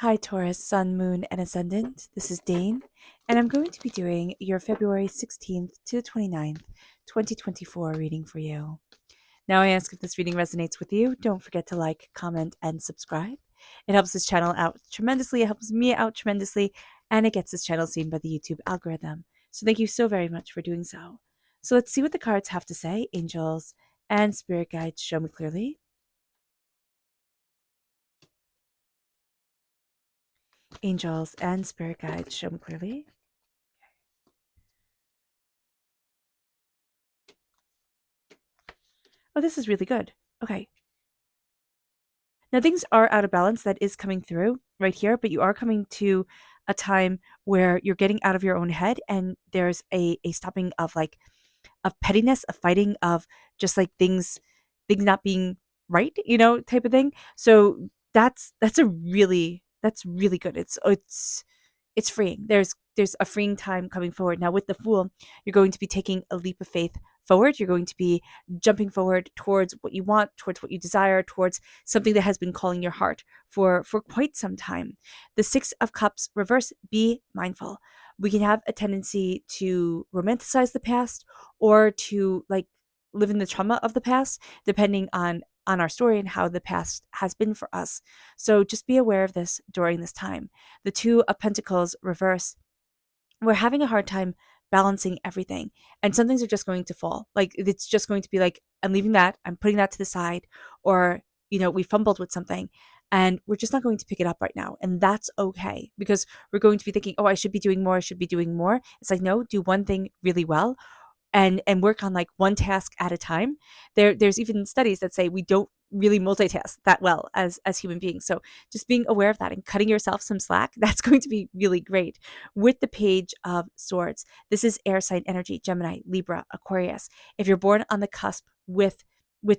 Hi, Taurus, Sun, Moon, and Ascendant. This is Dane, and I'm going to be doing your February 16th to the 29th, 2024 reading for you. Now, I ask if this reading resonates with you. Don't forget to like, comment, and subscribe. It helps this channel out tremendously, it helps me out tremendously, and it gets this channel seen by the YouTube algorithm. So, thank you so very much for doing so. So, let's see what the cards have to say. Angels and spirit guides, show me clearly. Angels and spirit guides, show me clearly. Oh, this is really good. Okay. Now things are out of balance. That is coming through right here, but you are coming to a time where you're getting out of your own head and there's a stopping of of pettiness, of fighting, of just like things not being right, type of thing. So that's really good. It's freeing. There's a freeing time coming forward. Now with the Fool, you're going to be taking a leap of faith forward. You're going to be jumping forward towards what you want, towards what you desire, towards something that has been calling your heart for quite some time. The 6 of Cups reverse, be mindful. We can have a tendency to romanticize the past or to live in the trauma of the past, depending on our story and how the past has been for us. So just be aware of this during this time. The 2 of Pentacles reverse, we're having a hard time balancing everything, and some things are just going to fall. Like it's just going to be like, I'm leaving that, I'm putting that to the side, or we fumbled with something and we're just not going to pick it up right now, and that's okay, because we're going to be thinking, oh, I should be doing more, I should be doing more. It's like, no, do one thing really well and work on like one task at a time. There's even studies that say we don't really multitask that well as human beings. So just being aware of that and cutting yourself some slack, that's going to be really great. With the Page of Swords, this is air sign energy: Gemini, Libra, Aquarius. If you're born on the cusp with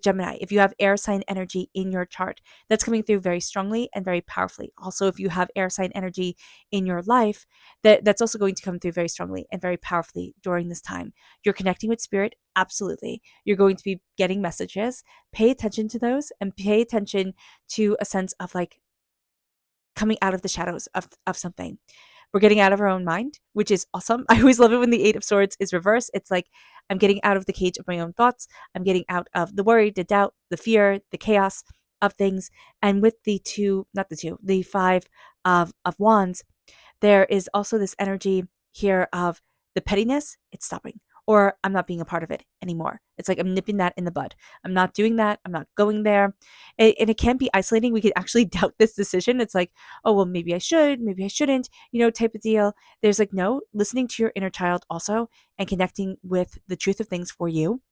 Gemini, if you have air sign energy in your chart, that's coming through very strongly and very powerfully. Also, if you have air sign energy in your life, that's also going to come through very strongly and very powerfully during this time. You're connecting with spirit, absolutely. You're going to be getting messages. Pay attention to those and pay attention to a sense of like coming out of the shadows of something. We're getting out of our own mind, which is awesome. I always love it when the 8 of Swords is reversed. It's like I'm getting out of the cage of my own thoughts. I'm getting out of the worry, the doubt, the fear, the chaos of things. And with the 5 of Wands, there is also this energy here of the pettiness. It's stopping, or I'm not being a part of it anymore. It's like I'm nipping that in the bud. I'm not doing that. I'm not going there. And it can be isolating. We could actually doubt this decision. It's like, oh, well, maybe I should, maybe I shouldn't, type of deal. There's like, no, listening to your inner child also and connecting with the truth of things for you.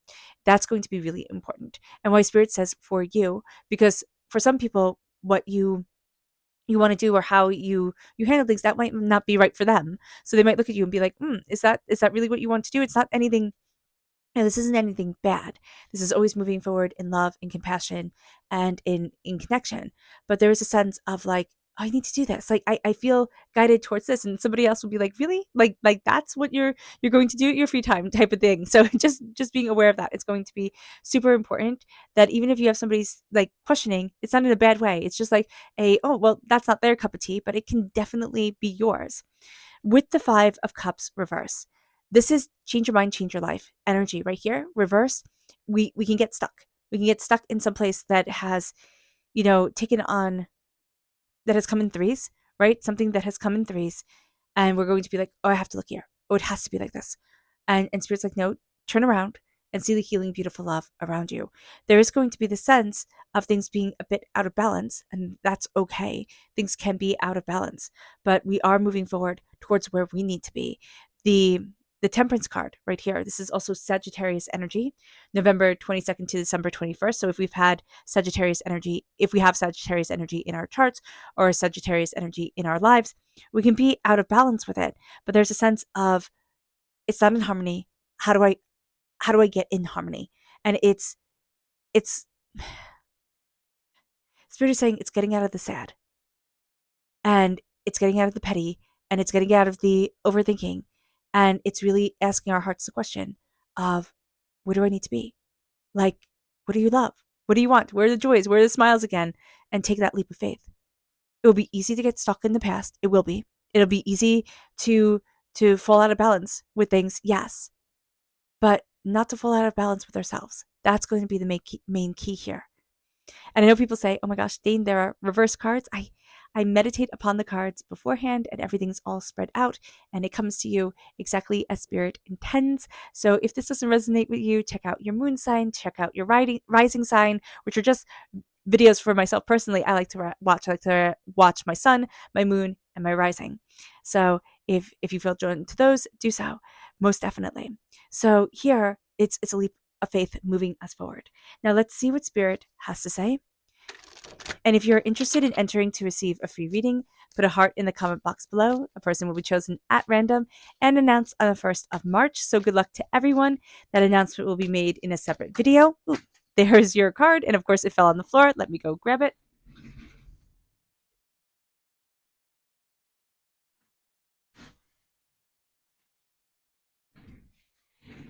That's going to be really important. And why Spirit says for you, because for some people, what you want to do or how you handle things, that might not be right for them. So they might look at you and be like, is that really what you want to do? It's not anything. This isn't anything bad. This is always moving forward in love, in compassion, and in connection. But there is a sense of like, oh, I need to do this. Like I feel guided towards this, and somebody else will be like, really? Like that's what you're going to do at your free time, type of thing. So just being aware of that, it's going to be super important. That even if you have somebody's like questioning, it's not in a bad way. It's just like oh, well, that's not their cup of tea, but it can definitely be yours. With the 5 of Cups reverse, this is change your mind, change your life energy right here. Reverse, we can get stuck. We can get stuck in some place that has, taken on, that has come in threes, right? Something that has come in threes. And we're going to be like, oh, I have to look here. Oh, it has to be like this. And Spirit's like, no, turn around and see the healing, beautiful love around you. There is going to be the sense of things being a bit out of balance, and that's okay. Things can be out of balance, but we are moving forward towards where we need to be. The the Temperance card right here. This is also Sagittarius energy, November 22nd to December 21st. So if we have Sagittarius energy in our charts or Sagittarius energy in our lives, we can be out of balance with it. But there's a sense of it's not in harmony. How do I get in harmony? And it's Spirit is saying it's getting out of the sad, and it's getting out of the petty, and it's getting out of the overthinking, and it's really asking our hearts the question of, where do I need to be? Like, what do you love? What do you want? Where are the joys? Where are the smiles again? And take that leap of faith. It will be easy to get stuck in the past. It will be. It'll be easy to fall out of balance with things. Yes, but not to fall out of balance with ourselves. That's going to be the main key here. And I know people say, "Oh my gosh, Dane, there are reverse cards." I meditate upon the cards beforehand and everything's all spread out and it comes to you exactly as spirit intends. So if this doesn't resonate with you, check out your moon sign, check out your rising sign, which are just videos for myself personally. I like to watch. I like to watch my sun, my moon, and my rising. So if you feel drawn to those, do so, most definitely. So here it's a leap of faith moving us forward. Now let's see what spirit has to say. And if you're interested in entering to receive a free reading, put a heart in the comment box below. A person will be chosen at random and announced on the 1st of March. So good luck to everyone. That announcement will be made in a separate video. Ooh, there's your card. And of course, it fell on the floor. Let me go grab it.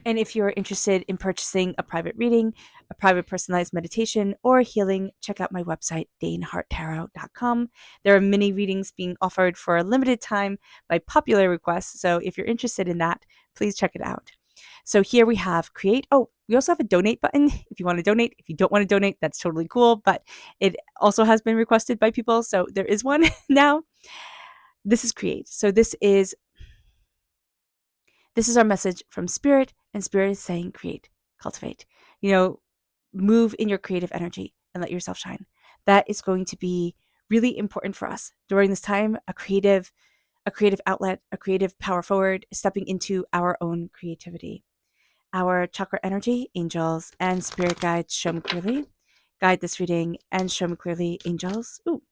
And if you're interested in purchasing a private reading, a private personalized meditation, or healing, check out my website, daneharttarot.com. There are mini readings being offered for a limited time by popular request. So if you're interested in that, please check it out. So here we have create. Oh, we also have a donate button if you want to donate. If you don't want to donate, that's totally cool, but it also has been requested by people. So there is one now. This is create. So this is our message from Spirit, and Spirit is saying create, cultivate. You know, move in your creative energy and let yourself shine. That is going to be really important for us during this time. A creative outlet, a creative power forward, stepping into our own creativity. Our chakra energy, angels, and spirit guides show me clearly. Guide this reading and show me clearly, angels. Ooh.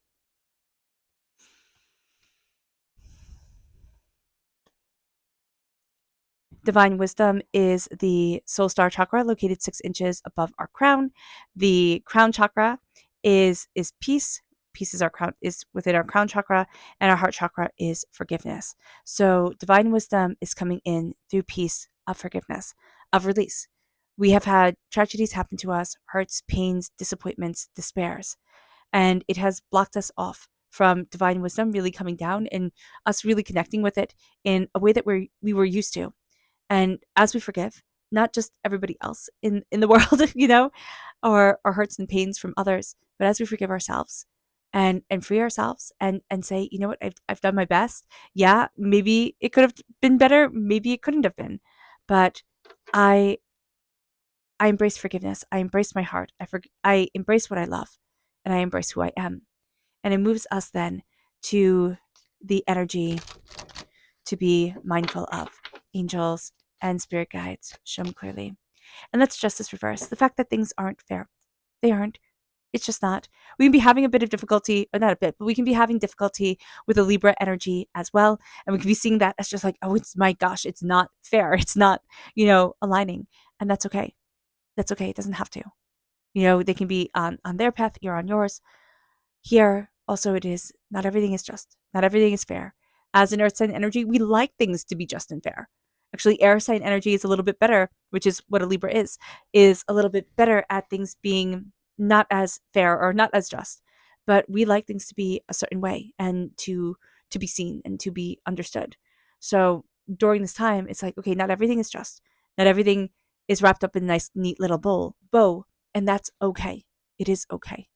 Divine wisdom is the soul star chakra located 6 inches above our crown. The crown chakra is peace. Peace is our crown is within our crown chakra, and our heart chakra is forgiveness. So divine wisdom is coming in through peace of forgiveness, of release. We have had tragedies happen to us, hurts, pains, disappointments, despairs, and it has blocked us off from divine wisdom really coming down and us really connecting with it in a way that we were used to. And as we forgive, not just everybody else in the world, or our hurts and pains from others, but as we forgive ourselves and free ourselves and say, you know what, I've done my best. Yeah, maybe it could have been better, maybe it couldn't have been. But I I embrace forgiveness. I embrace my heart. I embrace what I love and I embrace who I am. And it moves us then to the energy to be mindful of angels and spirit guides show me clearly. And that's justice reverse. The fact that things aren't fair. They aren't. It's just not. We can be having a bit of difficulty, or not a bit, but we can be having difficulty with the Libra energy as well. And we can be seeing that as just like, oh, it's my gosh, it's not fair. It's not, aligning. And that's okay. That's okay. It doesn't have to. They can be on their path, you're on yours. Here, also, it is not everything is just, not everything is fair. As an earth sign energy, we like things to be just and fair. Actually, air sign energy is a little bit better, which is what a Libra is a little bit better at things being not as fair or not as just. But we like things to be a certain way and to be seen and to be understood. So during this time, it's like, okay, not everything is just. Not everything is wrapped up in a nice, neat little bow, and that's okay. It is okay.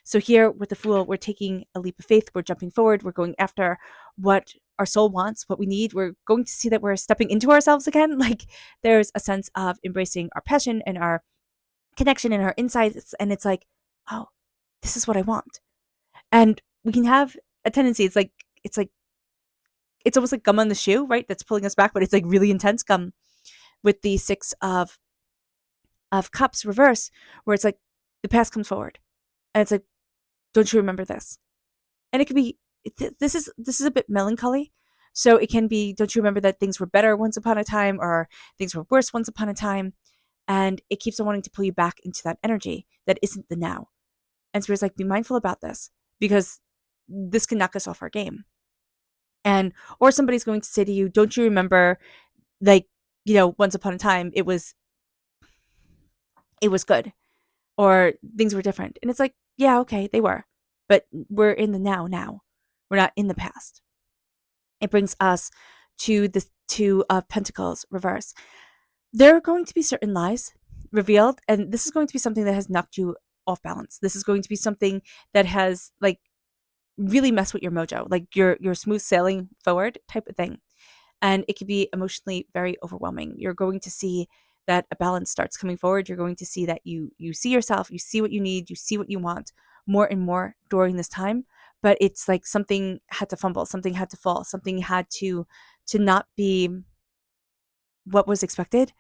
So here with the Fool, we're taking a leap of faith. We're jumping forward. We're going after what our soul wants, what we need. We're going to see that we're stepping into ourselves again. Like there's a sense of embracing our passion and our connection and our insights. And it's like, oh, this is what I want. And we can have a tendency. It's almost like gum on the shoe, right? That's pulling us back, but it's like really intense gum with the Six of Cups reverse, where it's like the past comes forward, and it's like, don't you remember this? And it could be this is a bit melancholy. So it can be, don't you remember that things were better once upon a time, or things were worse once upon a time? And it keeps on wanting to pull you back into that energy that isn't the now. And Spirit's like, be mindful about this because this can knock us off our game. And or somebody's going to say to you, don't you remember, like, once upon a time it was good, or things were different. And it's like, yeah, okay, they were. but we're in the now. We're not in the past. It brings us to the Two of Pentacles reverse. There are going to be certain lies revealed, and this is going to be something that has knocked you off balance. This is going to be something that has like really messed with your mojo, like your smooth sailing forward type of thing. And it can be emotionally very overwhelming. You're going to see that a balance starts coming forward. You're going to see that you see yourself, you see what you need, you see what you want more and more during this time. But it's like something had to fumble, something had to fall, something had to not be what was expected,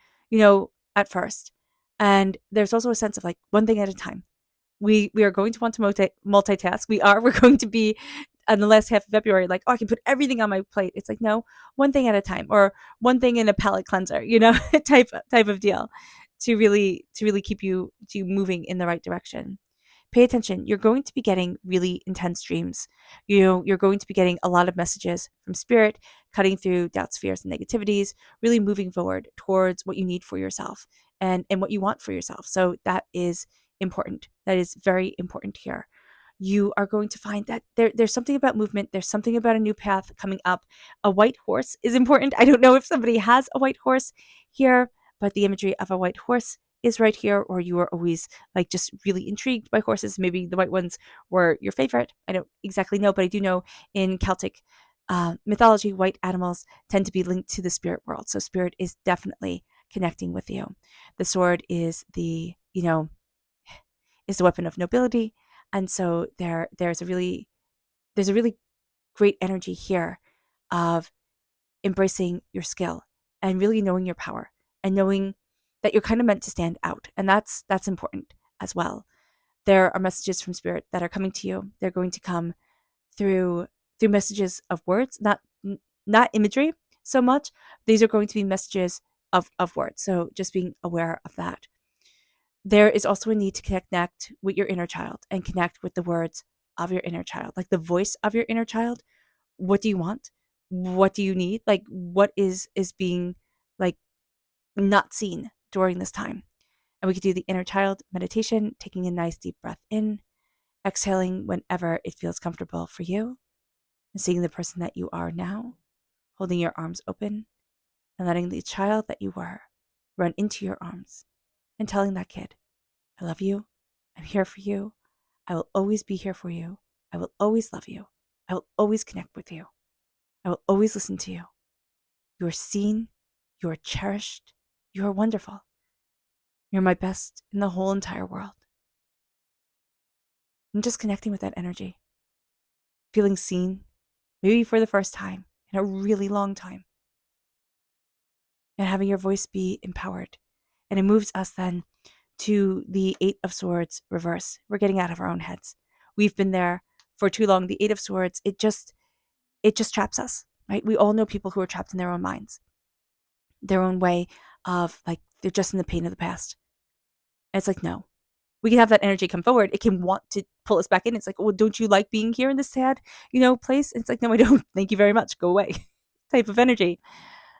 at first. And there's also a sense of like one thing at a time. We are going to want to multitask. We're going to be in the last half of February like, oh, I can put everything on my plate. It's like, no, one thing at a time, or one thing in a palate cleanser, type of deal, to really keep you moving in the right direction. Pay attention. You're going to be getting really intense dreams. You're going to be getting a lot of messages from spirit, cutting through doubts, fears, and negativities, really moving forward towards what you need for yourself and what you want for yourself. So that is important. That is very important here. You are going to find that there's something about movement. There's something about a new path coming up. A white horse is important. I don't know if somebody has a white horse here, but the imagery of a white horse is right here, or you are always like just really intrigued by horses. Maybe the white ones were your favorite. I don't exactly know, but I do know in Celtic mythology, white animals tend to be linked to the spirit world. So spirit is definitely connecting with you. The sword is is the weapon of nobility, and so there's a really great energy here of embracing your skill and really knowing your power and knowing that you're kind of meant to stand out, and that's important as well. There are messages from spirit that are coming to you. They're going to come through messages of words, not imagery so much. These are going to be messages of words, so just being aware of that. There is also a need to connect with your inner child and connect with the words of your inner child, like the voice of your inner child. What do you want? What do you need? Like what is being like not seen during this time? And we could do the inner child meditation, taking a nice deep breath in, exhaling whenever it feels comfortable for you, and seeing the person that you are now, holding your arms open and letting the child that you were run into your arms and telling that kid, I love you. I'm here for you. I will always be here for you. I will always love you. I will always connect with you. I will always listen to you. You are seen. You are cherished. You are wonderful. You're my best in the whole entire world. I'm just connecting with that energy, feeling seen, maybe for the first time in a really long time, and having your voice be empowered. And it moves us then to the Eight of Swords reverse. We're getting out of our own heads. We've been there for too long. The Eight of Swords, it just traps us, right? We all know people who are trapped in their own minds, their own way of like, they're just in the pain of the past. And it's like, no, we can have that energy come forward. It can want to pull us back in. It's like, well, don't you like being here in this sad, place? And it's like, no, I don't. Thank you very much. Go away type of energy.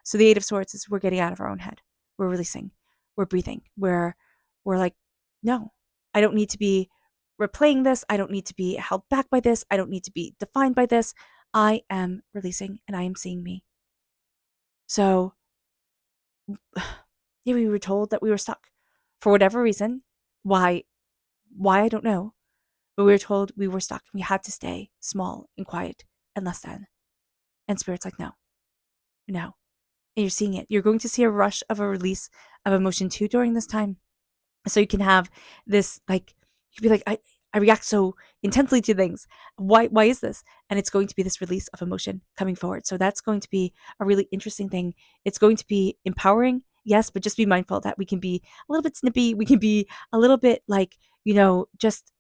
So the Eight of Swords is we're getting out of our own head. We're releasing. We're breathing. We're like, no, I don't need to be replaying this. I don't need to be held back by this. I don't need to be defined by this. I am releasing and I am seeing me. So yeah, we were told that we were stuck for whatever reason. Why I don't know. But we were told we were stuck. We had to stay small and quiet and less than. And Spirit's like, no. And you're seeing it. You're going to see a rush of a release of emotion too during this time. So you can have this, like, you can be like, I react so intensely to things. Why is this? And it's going to be this release of emotion coming forward. So that's going to be a really interesting thing. It's going to be empowering, yes, but just be mindful that we can be a little bit snippy. We can be a little bit like, just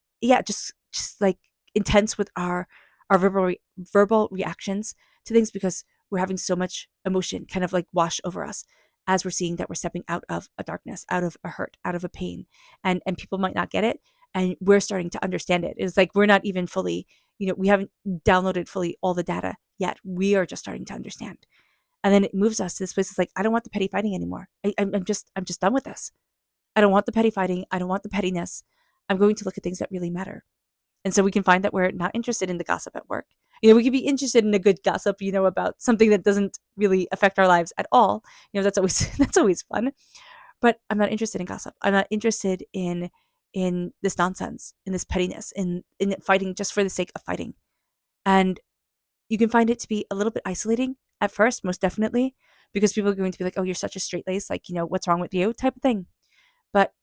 like intense with our verbal reactions to things, because we're having so much emotion kind of like wash over us as we're seeing that we're stepping out of a darkness, out of a hurt, out of a pain. And people might not get it. And we're starting to understand it. It's like we're not even fully, we haven't downloaded fully all the data yet. We are just starting to understand. And then it moves us to this place. It's like, I don't want the petty fighting anymore. I'm just done with this. I don't want the petty fighting. I don't want the pettiness. I'm going to look at things that really matter. And so we can find that we're not interested in the gossip at work. We could be interested in a good gossip, about something that doesn't really affect our lives at all. That's always that's always fun. But I'm not interested in gossip. I'm not interested in this nonsense, in this pettiness, in fighting just for the sake of fighting. And you can find it to be a little bit isolating at first, most definitely, because people are going to be like, "Oh, you're such a straight lace, like, what's wrong with you?" type of thing. But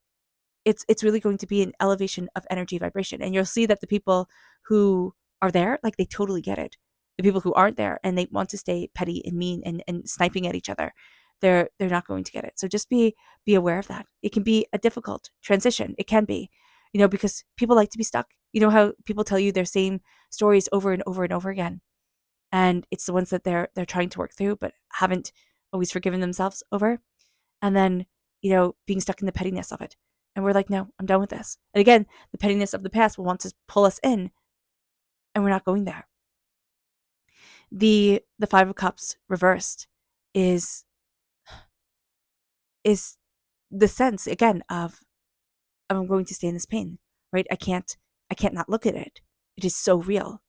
it's really going to be an elevation of energy vibration, and you'll see that the people who are there, like, they totally get it. The people who aren't there and they want to stay petty and mean and sniping at each other, they're not going to get it. So just be aware of that. It can be a difficult transition. It can be, because people like to be stuck. You know how people tell you their same stories over and over and over again, and it's the ones that they're trying to work through but haven't always forgiven themselves over. And then, being stuck in the pettiness of it. And we're like, no, I'm done with this. And again, the pettiness of the past will want to pull us in, and we're not going there. The Five of Cups reversed is the sense again of I'm going to stay in this pain, right? I can't not look at it. It is so real.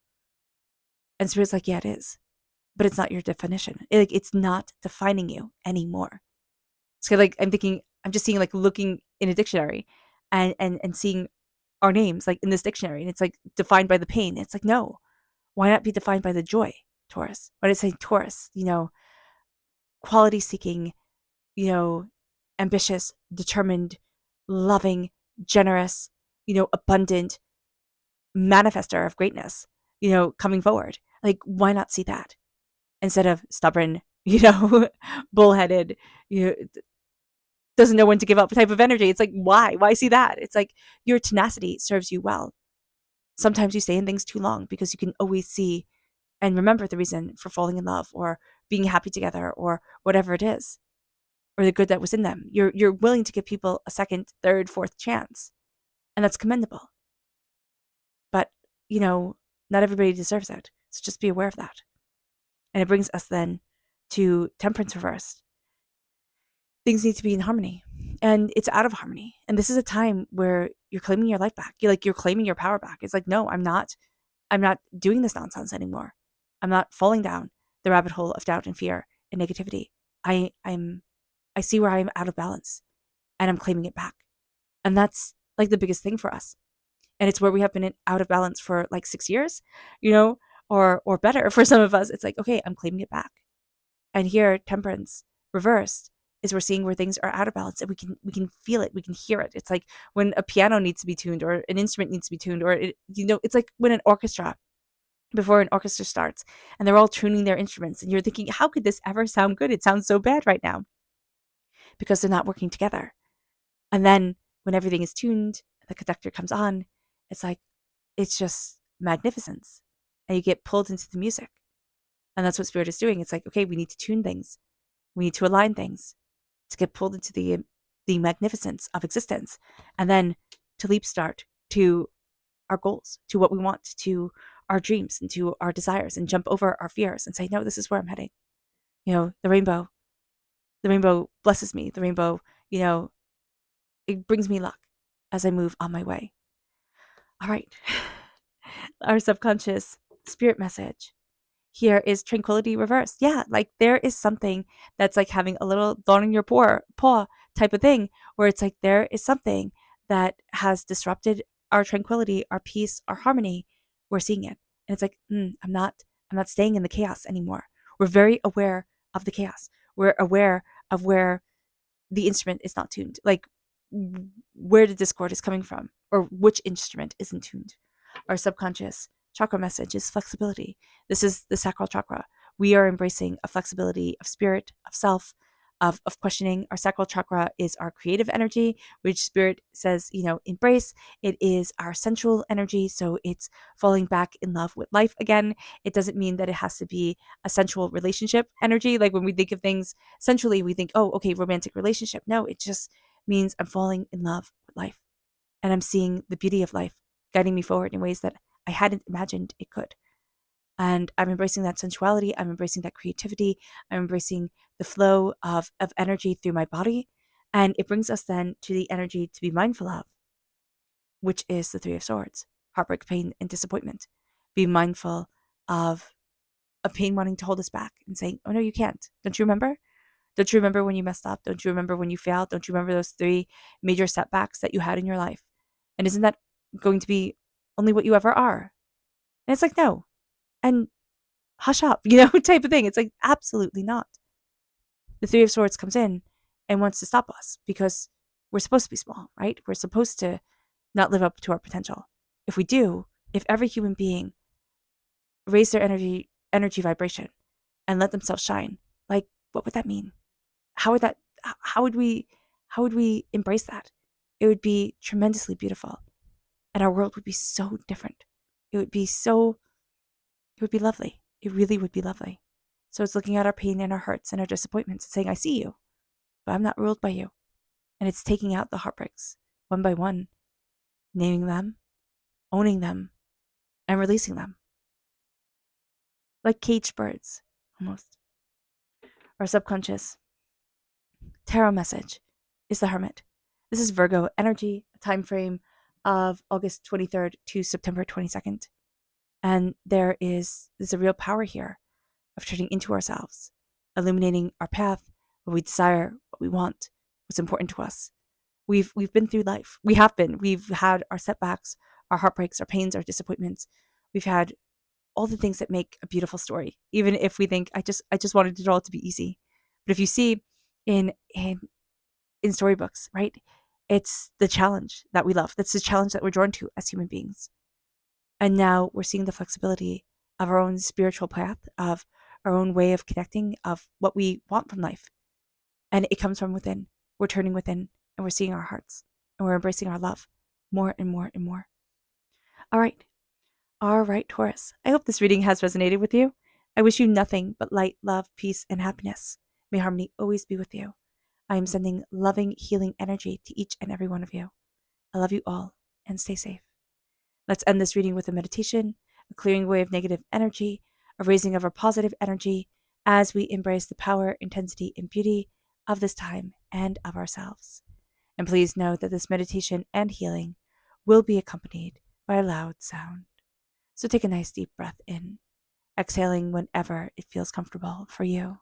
And Spirit's like, yeah, it is. But it's not your definition. It's not defining you anymore. So like I'm just seeing, like, looking in a dictionary and seeing our names like in this dictionary, and it's like defined by the pain. It's like, no, why not be defined by the joy, Taurus? Why did I say Taurus? Quality seeking, you know, ambitious, determined, loving, generous, abundant, manifester of greatness, coming forward. Like, why not see that instead of stubborn, bullheaded, you know, doesn't know when to give up type of energy? It's like, why? Why see that? It's like your tenacity serves you well. Sometimes you stay in things too long because you can always see and remember the reason for falling in love or being happy together or whatever it is, or the good that was in them. You're willing to give people a second, third, fourth chance, and that's commendable. But, not everybody deserves it. So just be aware of that. And it brings us then to Temperance reversed. Things need to be in harmony, and it's out of harmony. And this is a time where you're claiming your life back. You're claiming your power back. It's like, no, I'm not doing this nonsense anymore. I'm not falling down the rabbit hole of doubt and fear and negativity. I see where I'm out of balance, and I'm claiming it back. And that's like the biggest thing for us. And it's where we have been out of balance for like 6 years, or better for some of us. It's like, okay, I'm claiming it back. And here, Temperance reversed is we're seeing where things are out of balance, and we can feel it, we can hear it. It's like when a piano needs to be tuned or an instrument needs to be tuned, or it's like when an orchestra, before an orchestra starts and they're all tuning their instruments, and you're thinking, how could this ever sound good? It sounds so bad right now, because they're not working together. And then when everything is tuned, the conductor comes on, it's like, it's just magnificence, and you get pulled into the music. And that's what Spirit is doing. It's like, okay, we need to tune things, we need to align things to get pulled into the magnificence of existence, and then to leap start to our goals, to what we want, to our dreams, and to our desires, and jump over our fears and say, no, this is where I'm heading. The rainbow blesses me. The rainbow, it brings me luck as I move on my way. All right. Our subconscious spirit message here is tranquility reversed. Yeah, like there is something that's like having a little thorn in your paw type of thing, where it's like there is something that has disrupted our tranquility, our peace, our harmony. We're seeing it, and it's like, I'm not staying in the chaos anymore. We're very aware of the chaos. We're aware of where the instrument is not tuned, like where the discord is coming from, or which instrument isn't tuned. Our subconscious chakra message is flexibility. This is the sacral chakra. We are embracing a flexibility of spirit, of self, of questioning. Our sacral chakra is our creative energy, which Spirit says, embrace. It is our sensual energy, so it's falling back in love with life again. It doesn't mean that it has to be a sensual relationship energy. Like when we think of things sensually, we think, oh, okay, romantic relationship. No, it just means I'm falling in love with life, and I'm seeing the beauty of life guiding me forward in ways that I hadn't imagined it could. And I'm embracing that sensuality. I'm embracing that creativity. I'm embracing the flow of energy through my body. And it brings us then to the energy to be mindful of, which is the Three of Swords. heartbreak, pain, and disappointment. Be mindful of a pain wanting to hold us back and saying, oh no, you can't. Don't you remember? Don't you remember when you messed up? Don't you remember when you failed? Don't you remember those 3 major setbacks that you had in your life? And isn't that going to be only what you ever are? And it's like, no. And hush up, type of thing. It's like, absolutely not. The 3 of Swords comes in and wants to stop us because we're supposed to be small, right? We're supposed to not live up to our potential. If we do, if every human being raised their energy vibration and let themselves shine, like, what would that mean? How would that how would we embrace that? It would be tremendously beautiful. And our world would be so different. It would be lovely. It really would be lovely. So it's looking at our pain and our hurts and our disappointments and saying, I see you, but I'm not ruled by you. And it's taking out the heartbreaks one by one, naming them, owning them, and releasing them. Like caged birds, almost. Our subconscious tarot message is the Hermit. This is Virgo energy, a time frame of August 23rd to September 22nd. And there's a real power here of turning into ourselves, illuminating our path, what we desire, what we want, what's important to us. We've been through life. We've had our setbacks, our heartbreaks, our pains, our disappointments. We've had all the things that make a beautiful story. Even if we think, I just wanted it all to be easy. But if you see in storybooks, right? It's the challenge that we love. That's the challenge that we're drawn to as human beings. And now we're seeing the flexibility of our own spiritual path, of our own way of connecting, of what we want from life. And it comes from within. We're turning within and we're seeing our hearts and we're embracing our love more and more and more. All right, Taurus. I hope this reading has resonated with you. I wish you nothing but light, love, peace, and happiness. May harmony always be with you. I am sending loving, healing energy to each and every one of you. I love you all and stay safe. Let's end this reading with a meditation, a clearing away of negative energy, a raising of our positive energy as we embrace the power, intensity, and beauty of this time and of ourselves. And please know that this meditation and healing will be accompanied by a loud sound. So take a nice deep breath in, exhaling whenever it feels comfortable for you.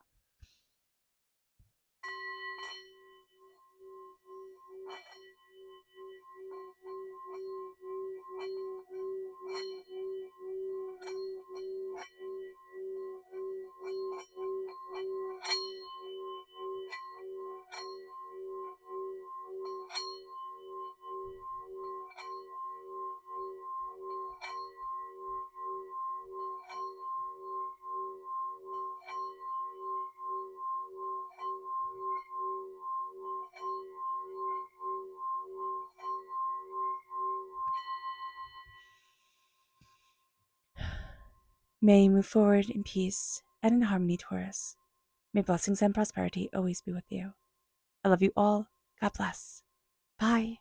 May you move forward in peace and in harmony, Taurus. May blessings and prosperity always be with you. I love you all. God bless. Bye.